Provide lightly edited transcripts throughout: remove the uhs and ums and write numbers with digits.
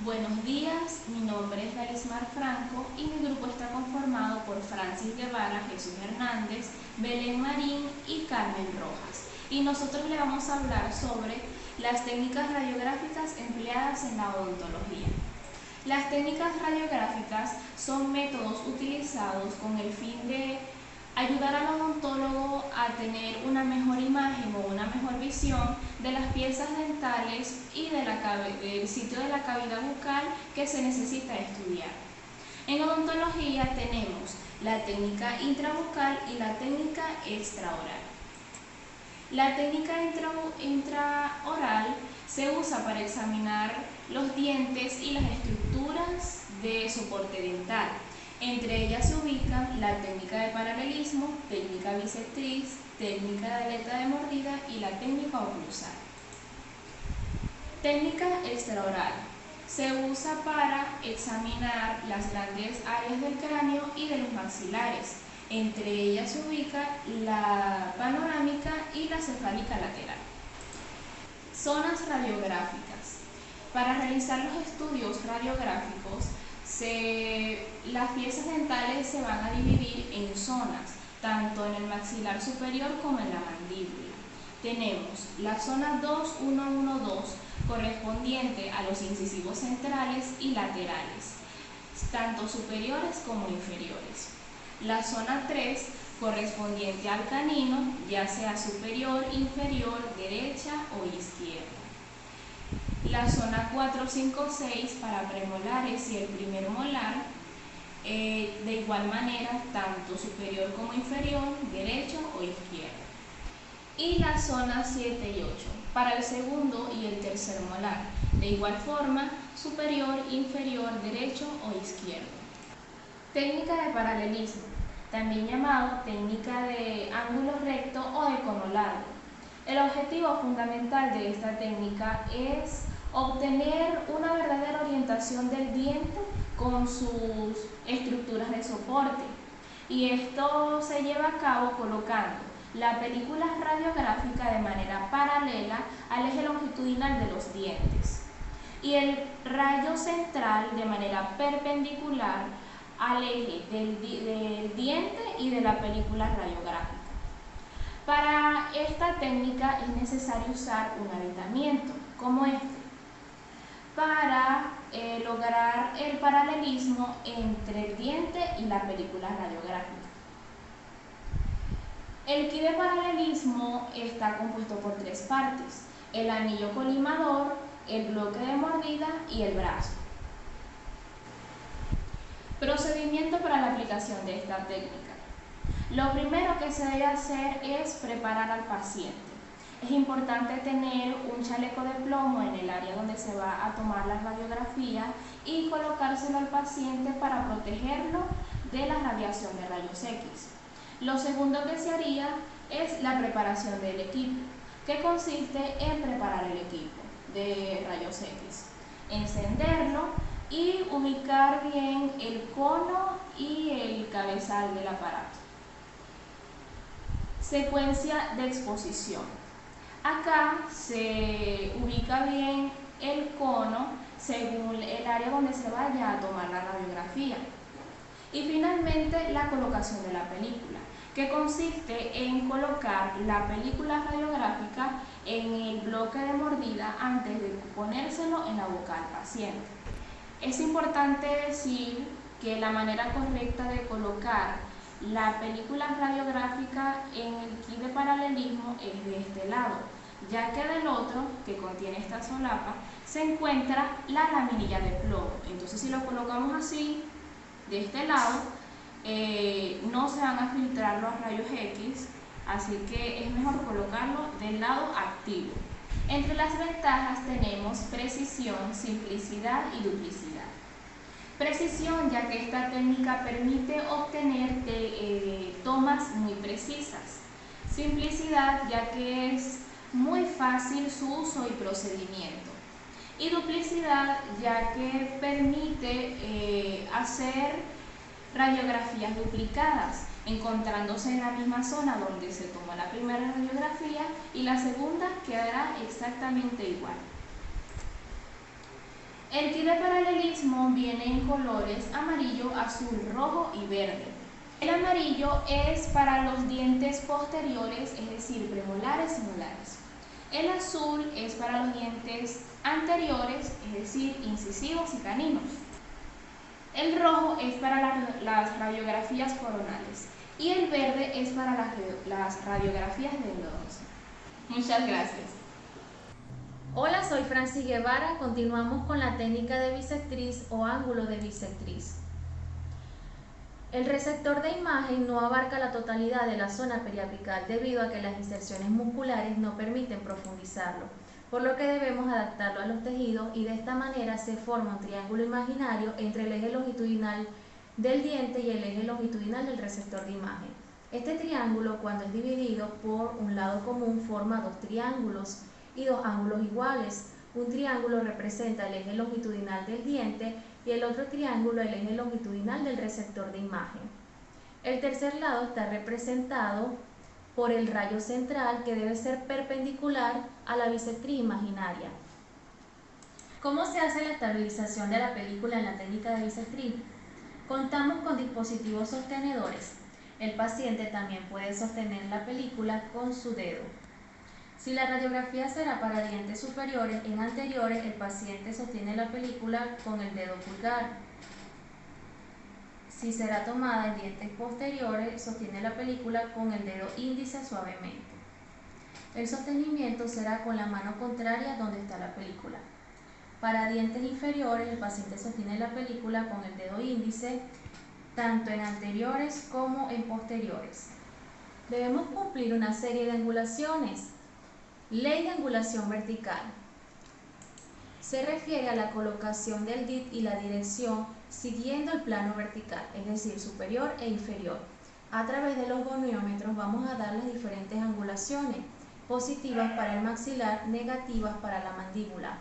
Buenos días, mi nombre es Larismar Franco y mi grupo está conformado por Francis Guevara, Jesús Hernández, Belén Marín y Carmen Rojas. Y nosotros le vamos a hablar sobre las técnicas radiográficas empleadas en la odontología. Las técnicas radiográficas son métodos utilizados con el fin de ayudar al odontólogo a tener una mejor imagen o una mejor visión de las piezas dentales y del sitio de la cavidad bucal que se necesita estudiar. En odontología tenemos la técnica intrabucal y la técnica extraoral. La técnica intraoral se usa para examinar los dientes y las estructuras de soporte dental. Entre ellas se ubican la técnica de paralelismo, técnica bisectriz, técnica de aleta de mordida y la técnica oclusal. Técnica extraoral. Se usa para examinar las grandes áreas del cráneo y de los maxilares. Entre ellas se ubica la panorámica y la cefálica lateral. Zonas radiográficas. Para realizar los estudios radiográficos, las piezas dentales se van a dividir en zonas, tanto en el maxilar superior como en la mandíbula. Tenemos la zona 2112 correspondiente a los incisivos centrales y laterales, tanto superiores como inferiores. La zona 3 correspondiente al canino, ya sea superior, inferior, derecha o izquierda. La zona 456 para premolares y el primer molar, de igual manera, tanto superior como inferior, derecho o izquierdo. Y la zona 7 y 8 para el segundo y el tercer molar, de igual forma, superior, inferior, derecho o izquierdo. Técnica de paralelismo, también llamado técnica de ángulo recto o de cono largo. El objetivo fundamental de esta técnica es obtener una verdadera orientación del diente con sus estructuras de soporte. Y esto se lleva a cabo colocando la película radiográfica de manera paralela al eje longitudinal de los dientes y el rayo central de manera perpendicular al eje del diente y de la película radiográfica. Para esta técnica es necesario usar un aditamiento como este para lograr el paralelismo entre el diente y la película radiográfica. El kit de paralelismo está compuesto por tres partes: el anillo colimador, el bloque de mordida y el brazo. Procedimiento para la aplicación de esta técnica. Lo primero que se debe hacer es preparar al paciente. Es importante tener un chaleco de plomo en el área donde se va a tomar la radiografía y colocárselo al paciente para protegerlo de la radiación de rayos X. Lo segundo que se haría es la preparación del equipo, que consiste en preparar el equipo de rayos X, encenderlo y ubicar bien el cono y el cabezal del aparato. Secuencia de exposición. Acá se ubica bien el cono según el área donde se vaya a tomar la radiografía. Y finalmente la colocación de la película, que consiste en colocar la película radiográfica en el bloque de mordida antes de ponérselo en la boca al paciente. Es importante decir que la manera correcta de colocar la película radiográfica en el kit de paralelismo es de este lado, ya que del otro, que contiene esta solapa, se encuentra la laminilla de plomo. Entonces, si lo colocamos así, de este lado, no se van a filtrar los rayos X, así que es mejor colocarlo del lado activo. Entre las ventajas tenemos precisión, simplicidad y duplicidad. Precisión, ya que esta técnica permite obtener tomas muy precisas. Simplicidad, ya que es muy fácil su uso y procedimiento. Y duplicidad, ya que permite hacer radiografías duplicadas, encontrándose en la misma zona donde se toma la primera radiografía y la segunda quedará exactamente igual. El kit de paralelismo viene en colores amarillo, azul, rojo y verde. El amarillo es para los dientes posteriores, es decir, premolares y molares. El azul es para los dientes anteriores, es decir, incisivos y caninos. El rojo es para las radiografías coronales y el verde es para las radiografías de endodoncia. Muchas gracias. Hola, soy Francis Guevara. Continuamos con la técnica de bisectriz o ángulo de bisectriz. El receptor de imagen no abarca la totalidad de la zona periapical debido a que las inserciones musculares no permiten profundizarlo, por lo que debemos adaptarlo a los tejidos y de esta manera se forma un triángulo imaginario entre el eje longitudinal del diente y el eje longitudinal del receptor de imagen. Este triángulo, cuando es dividido por un lado común, forma dos triángulos y dos ángulos iguales. Un triángulo representa el eje longitudinal del diente y el otro triángulo el eje longitudinal del receptor de imagen. El tercer lado está representado por el rayo central que debe ser perpendicular a la bisectriz imaginaria. ¿Cómo se hace la estabilización de la película en la técnica de bisectriz? Contamos con dispositivos sostenedores. El paciente también puede sostener la película con su dedo. Si la radiografía será para dientes superiores, en anteriores el paciente sostiene la película con el dedo pulgar. Si será tomada en dientes posteriores, sostiene la película con el dedo índice suavemente. El sostenimiento será con la mano contraria donde está la película. Para dientes inferiores, el paciente sostiene la película con el dedo índice, tanto en anteriores como en posteriores. Debemos cumplir una serie de angulaciones. Ley de angulación vertical. Se refiere a la colocación del DIT y la dirección siguiendo el plano vertical, es decir, superior e inferior. A través de los goniómetros vamos a dar las diferentes angulaciones, positivas para el maxilar, negativas para la mandíbula.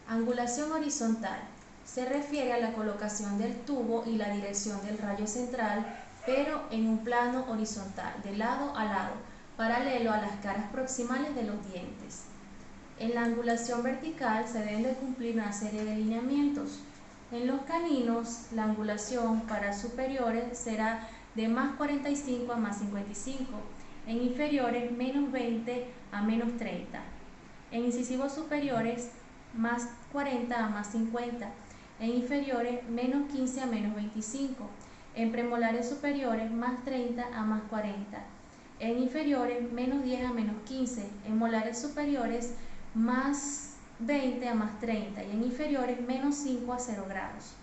Angulación horizontal. Se refiere a la colocación del tubo y la dirección del rayo central, pero en un plano horizontal, de lado a lado, paralelo a las caras proximales de los dientes. En la angulación vertical se deben de cumplir una serie de lineamientos. En los caninos, la angulación para superiores será de más 45 a más 55, en inferiores menos 20 a menos 30, en incisivos superiores más 40 a más 50, en inferiores menos 15 a menos 25, en premolares superiores más 30 a más 40, en inferiores menos 10 a menos 15, en molares superiores más 20 a más 30 y en inferiores menos 5 a 0 grados.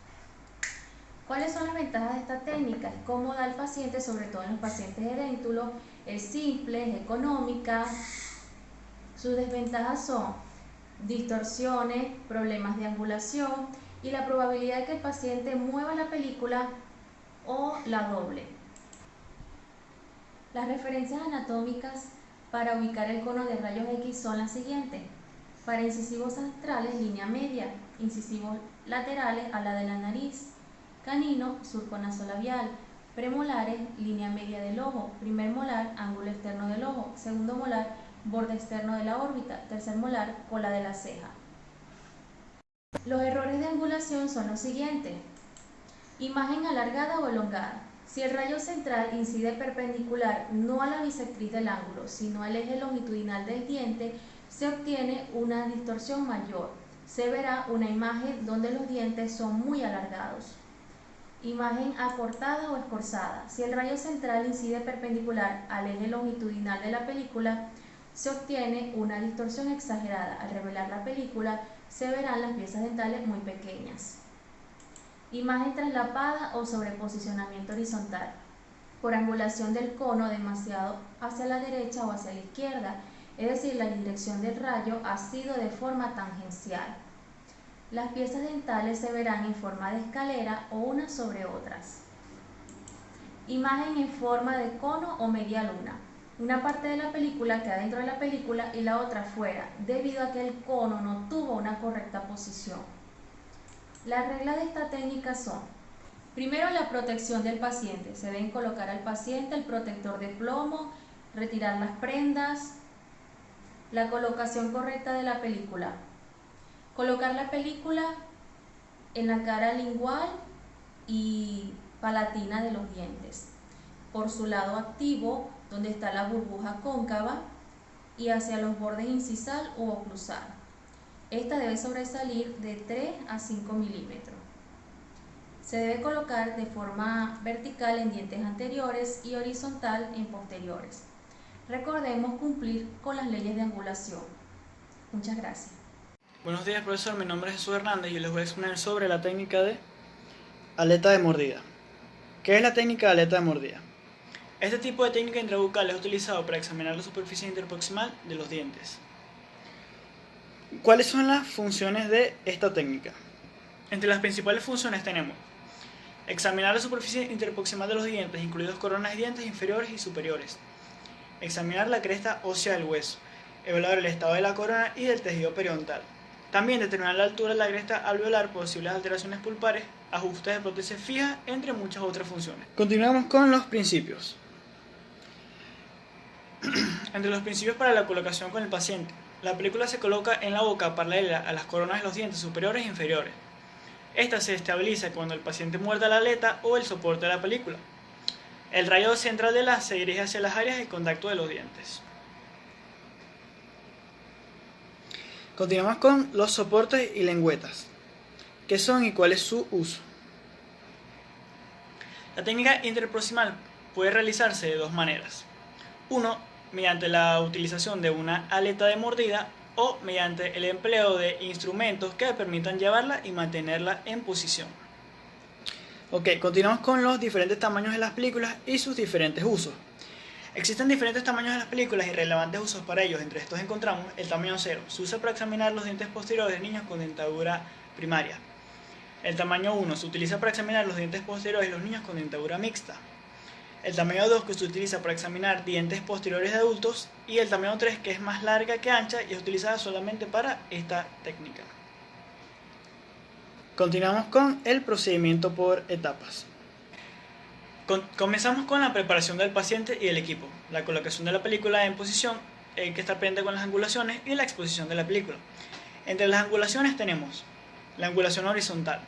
¿Cuáles son las ventajas de esta técnica? Es cómoda al paciente, sobre todo en los pacientes de déntulo, es simple, es económica. Sus desventajas son distorsiones, problemas de angulación y la probabilidad de que el paciente mueva la película o la doble. Las referencias anatómicas para ubicar el cono de rayos X son las siguientes. Para incisivos centrales, línea media, incisivos laterales, ala de la nariz, canino, surco nasolabial, premolares, línea media del ojo, primer molar, ángulo externo del ojo, segundo molar, borde externo de la órbita, tercer molar, cola de la ceja. Los errores de angulación son los siguientes. Imagen alargada o elongada. Si el rayo central incide perpendicular no a la bisectriz del ángulo, sino al eje longitudinal del diente, se obtiene una distorsión mayor. Se verá una imagen donde los dientes son muy alargados. Imagen acortada o escorzada. Si el rayo central incide perpendicular al eje longitudinal de la película, se obtiene una distorsión exagerada. Al revelar la película, se verán las piezas dentales muy pequeñas. Imagen traslapada o sobreposicionamiento horizontal. Por angulación del cono demasiado hacia la derecha o hacia la izquierda, es decir, la dirección del rayo ha sido de forma tangencial. Las piezas dentales se verán en forma de escalera o unas sobre otras. Imagen en forma de cono o media luna. Una parte de la película queda dentro de la película y la otra fuera, debido a que el cono no tuvo una correcta posición. Las reglas de esta técnica son: primero, la protección del paciente. Se deben colocar al paciente el protector de plomo, retirar las prendas, la colocación correcta de la película. Colocar la película en la cara lingual y palatina de los dientes, por su lado activo, donde está la burbuja cóncava, y hacia los bordes incisal u oclusal. Esta debe sobresalir de 3 a 5 milímetros. Se debe colocar de forma vertical en dientes anteriores y horizontal en posteriores. Recordemos cumplir con las leyes de angulación. Muchas gracias. Buenos días, profesor. Mi nombre es Jesús Hernández y les voy a exponer sobre la técnica de aleta de mordida. ¿Qué es la técnica de aleta de mordida? Este tipo de técnica intrabucal es utilizado para examinar la superficie interproximal de los dientes. ¿Cuáles son las funciones de esta técnica? Entre las principales funciones tenemos examinar la superficie interproximal de los dientes, incluidos coronas de dientes inferiores y superiores. Examinar la cresta ósea del hueso. Evaluar el estado de la corona y del tejido periodontal. También determinar la altura de la cresta alveolar, posibles alteraciones pulpares, ajustes de prótesis fija, entre muchas otras funciones. Continuamos con los principios. Entre los principios para la colocación con el paciente. La película se coloca en la boca paralela a las coronas de los dientes superiores e inferiores. Esta se estabiliza cuando el paciente muerda la aleta o el soporte de la película. El rayo central del haz se dirige hacia las áreas de contacto de los dientes. Continuamos con los soportes y lengüetas. ¿Qué son y cuál es su uso? La técnica interproximal puede realizarse de dos maneras. Uno, mediante la utilización de una aleta de mordida o mediante el empleo de instrumentos que permitan llevarla y mantenerla en posición. Ok, continuamos con los diferentes tamaños de las películas y sus diferentes usos. Existen diferentes tamaños de las películas y relevantes usos para ellos. Entre estos encontramos el tamaño 0. Se usa para examinar los dientes posteriores de niños con dentadura primaria. El tamaño 1 se utiliza para examinar los dientes posteriores de los niños con dentadura mixta. El tamaño 2 que se utiliza para examinar dientes posteriores de adultos. Y el tamaño 3 que es más larga que ancha y es utilizada solamente para esta técnica. Continuamos con el procedimiento por etapas. Comenzamos con la preparación del paciente y del equipo, la colocación de la película en posición, hay que estar pendiente con las angulaciones y la exposición de la película. Entre las angulaciones tenemos la angulación horizontal.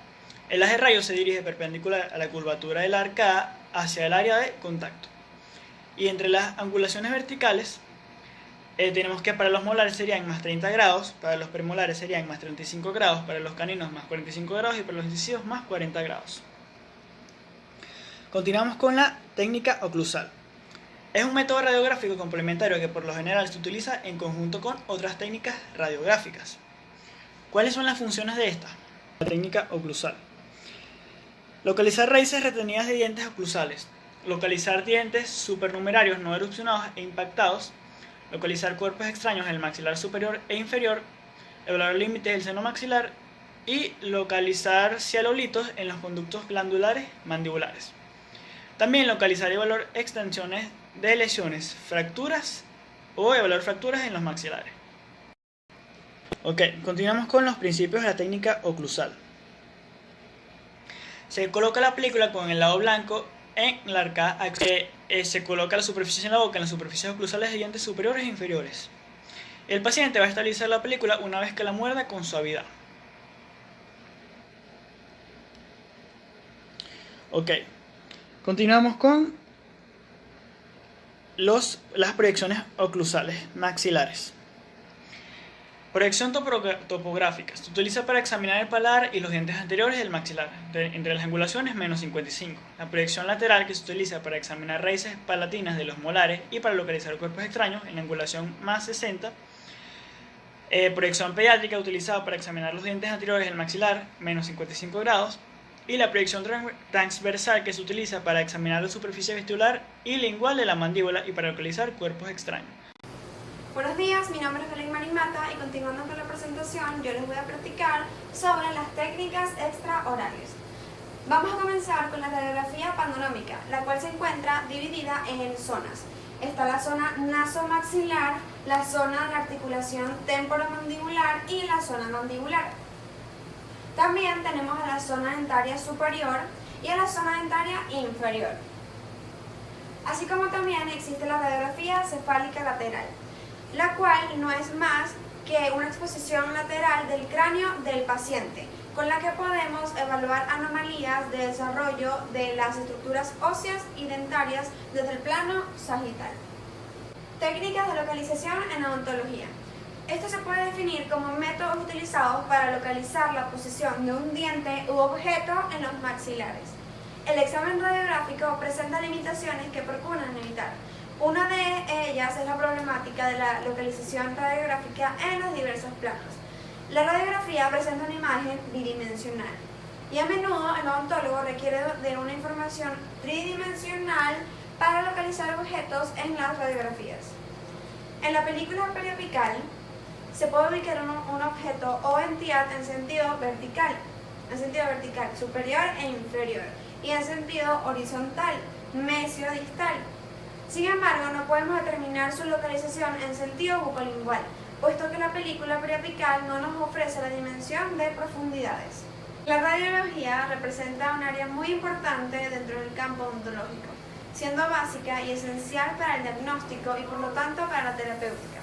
El haz de rayo se dirige perpendicular a la curvatura de la arcada hacia el área de contacto. Y entre las angulaciones verticales tenemos que para los molares serían más 30 grados, para los premolares serían más 35 grados, para los caninos más 45 grados y para los incisivos más 40 grados. Continuamos con la técnica oclusal. Es un método radiográfico complementario que por lo general se utiliza en conjunto con otras técnicas radiográficas. ¿Cuáles son las funciones de esta? La técnica oclusal. Localizar raíces retenidas de dientes oclusales. Localizar dientes supernumerarios no erupcionados e impactados. Localizar cuerpos extraños en el maxilar superior e inferior. Evaluar límites del seno maxilar. Y localizar cialolitos en los conductos glandulares mandibulares. También localizar y evaluar extensiones de lesiones, fracturas o evaluar fracturas en los maxilares. Ok, continuamos con los principios de la técnica oclusal. Se coloca la película con el lado blanco en la arcada. Se coloca la superficie en la boca, en las superficies oclusales de dientes superiores e inferiores. El paciente va a estabilizar la película una vez que la muerda con suavidad. Ok. Continuamos con las proyecciones oclusales maxilares. Proyección topográfica. Se utiliza para examinar el paladar y los dientes anteriores del maxilar, entre las angulaciones menos 55. La proyección lateral que se utiliza para examinar raíces palatinas de los molares y para localizar cuerpos extraños en la angulación más 60. Proyección pediátrica utilizada para examinar los dientes anteriores del maxilar, menos 55 grados. Y la proyección transversal que se utiliza para examinar la superficie vestibular y lingual de la mandíbula y para localizar cuerpos extraños. Buenos días, mi nombre es Belén Marimata y continuando con la presentación yo les voy a platicar sobre las técnicas extraorales. Vamos a comenzar con la radiografía panorámica, la cual se encuentra dividida en zonas. Está la zona nasomaxilar, la zona de la articulación temporomandibular y la zona mandibular. También tenemos a la zona dentaria superior y a la zona dentaria inferior. Así como también existe la radiografía cefálica lateral, la cual no es más que una exposición lateral del cráneo del paciente, con la que podemos evaluar anomalías de desarrollo de las estructuras óseas y dentarias desde el plano sagital. Técnicas de localización en odontología. Esto se puede definir como métodos utilizados para localizar la posición de un diente u objeto en los maxilares. El examen radiográfico presenta limitaciones que procuran evitar. Una de ellas es la problemática de la localización radiográfica en los diversos planos. La radiografía presenta una imagen bidimensional y a menudo el odontólogo requiere de una información tridimensional para localizar objetos en las radiografías. En la película periopical se puede ubicar un objeto o entidad en sentido vertical, superior e inferior, y en sentido horizontal, mesio-distal. Sin embargo, no podemos determinar su localización en sentido bucolingual, puesto que la película periopical no nos ofrece la dimensión de profundidades. La radiología representa un área muy importante dentro del campo odontológico, siendo básica y esencial para el diagnóstico y por lo tanto para la terapéutica.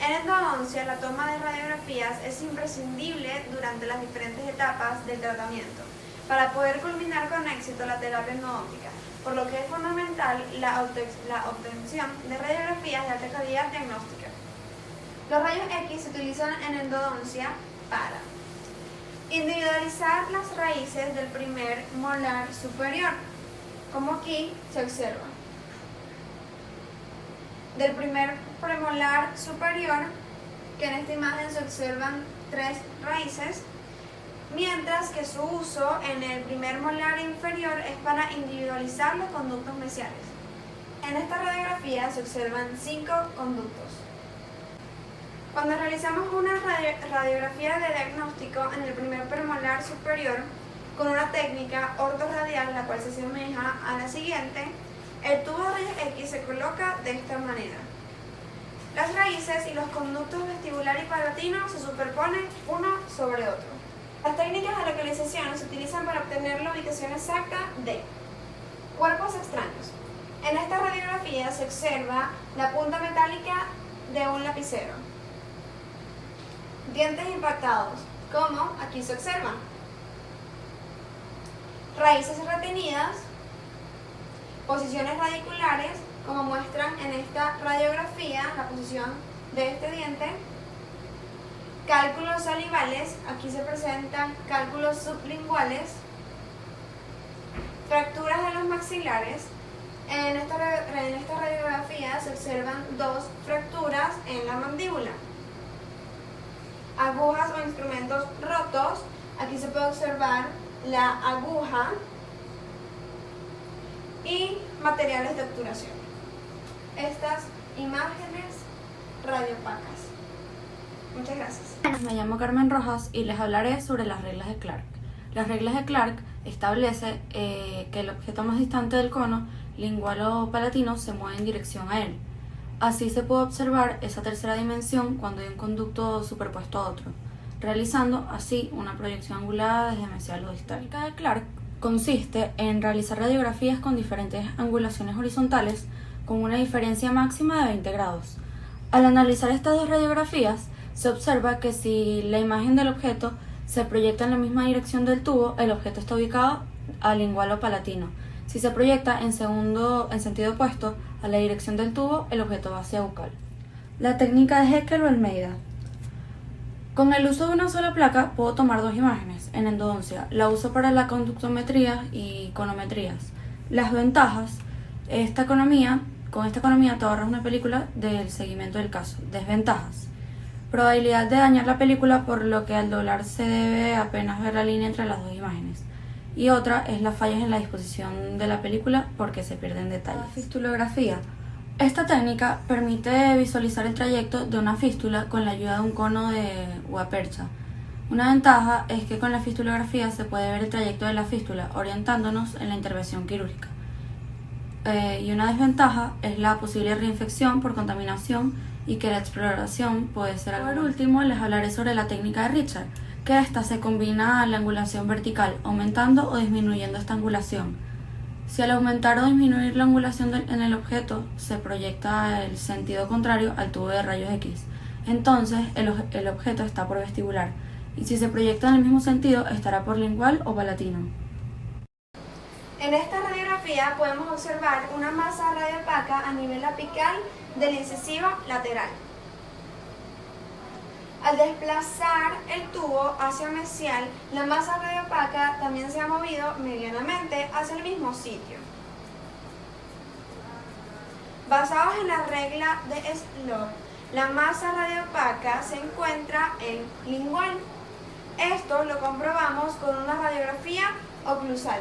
En endodoncia, la toma de radiografías es imprescindible durante las diferentes etapas del tratamiento para poder culminar con éxito la terapia endodóntica, por lo que es fundamental la obtención de radiografías de alta calidad diagnóstica. Los rayos X se utilizan en endodoncia para individualizar las raíces del primer molar superior, como aquí se observa. Del primer premolar superior, que en esta imagen se observan 3 raíces, mientras que su uso en el primer molar inferior es para individualizar los conductos mesiales. En esta radiografía se observan 5 conductos. Cuando realizamos una radiografía de diagnóstico en el primer premolar superior con una técnica ortorradial, la cual se asemeja a la siguiente, el tubo de rayos X se coloca de esta manera. Las raíces y los conductos vestibular y palatino se superponen uno sobre otro. Las técnicas de localización se utilizan para obtener la ubicación exacta de cuerpos extraños. En esta radiografía se observa la punta metálica de un lapicero. Dientes impactados, como aquí se observa. Raíces retenidas, posiciones radiculares, como muestran en esta radiografía la posición de este diente. Cálculos salivales, aquí se presentan cálculos sublinguales. Fracturas de los maxilares. En esta radiografía se observan 2 fracturas en la mandíbula. Agujas o instrumentos rotos, aquí se puede observar la aguja y materiales de obturación. Estas imágenes radiopacas. Muchas gracias. Me llamo Carmen Rojas y les hablaré sobre las reglas de Clark. Las reglas de Clark establece que el objeto más distante del cono lingual o palatino se mueve en dirección a él. Así se puede observar esa tercera dimensión cuando hay un conducto superpuesto a otro, realizando así una proyección angulada desde mesial o distal. La técnica de Clark consiste en realizar radiografías con diferentes angulaciones horizontales con una diferencia máxima de 20 grados. Al analizar estas 2 radiografías, se observa que si la imagen del objeto se proyecta en la misma dirección del tubo, el objeto está ubicado al lingual o palatino. Si se proyecta en sentido opuesto a la dirección del tubo, el objeto va hacia bucal. La técnica de Haeckel o Almeida. Con el uso de una sola placa puedo tomar 2 imágenes. En endodoncia la uso para la conductometría y conometrías. Las ventajas, con esta economía te ahorras una película del seguimiento del caso. Desventajas: probabilidad de dañar la película, por lo que al doblar se debe apenas ver la línea entre las 2 imágenes. Y otra es las fallas en la disposición de la película, porque se pierden detalles. La fistulografía. Esta técnica permite visualizar el trayecto de una fístula con la ayuda de un cono de guapercha. Una ventaja es que con la fistulografía se puede ver el trayecto de la fístula, orientándonos en la intervención quirúrgica. Y una desventaja es la posible reinfección por contaminación y que la exploración puede ser algo. Por último, les hablaré sobre la técnica de Richard, que esta se combina a la angulación vertical, aumentando o disminuyendo esta angulación. Si al aumentar o disminuir la angulación en el objeto, se proyecta el sentido contrario al tubo de rayos X. entonces el objeto está por vestibular, y si se proyecta en el mismo sentido, estará por lingual o palatino. En esta radiografía podemos observar una masa radiopaca a nivel apical del incisivo lateral. Al desplazar el tubo hacia mesial, la masa radiopaca también se ha movido medianamente hacia el mismo sitio. Basados en la regla de Slor, la masa radiopaca se encuentra en lingual. Esto lo comprobamos con una radiografía oclusal.